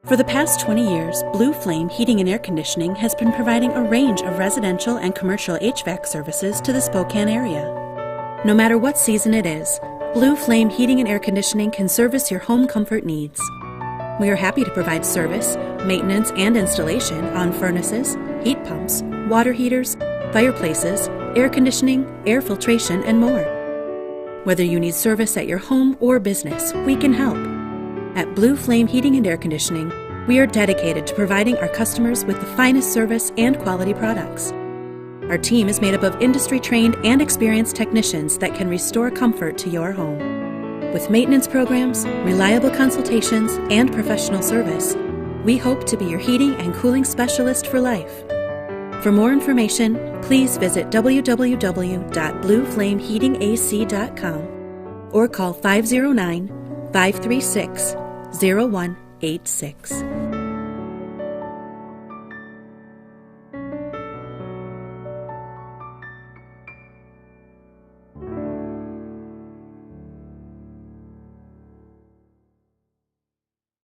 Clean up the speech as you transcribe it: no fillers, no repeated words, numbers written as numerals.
For the past 20 years, Blue Flame Heating and Air Conditioning has been providing a range of residential and commercial HVAC services to the Spokane area. No matter what season it is, Blue Flame Heating and Air Conditioning can service your home comfort needs. We are happy to provide service, maintenance, and installation on furnaces, heat pumps, water heaters, fireplaces, air conditioning, air filtration, and more. Whether you need service at your home or business, we can help. At Blue Flame Heating and Air Conditioning, we are dedicated to providing our customers with the finest service and quality products. Our team is made up of industry-trained and experienced technicians that can restore comfort to your home. With maintenance programs, reliable consultations, and professional service, we hope to be your heating and cooling specialist for life. For more information, please visit www.blueflameheatingac.com or call 509-536-0186.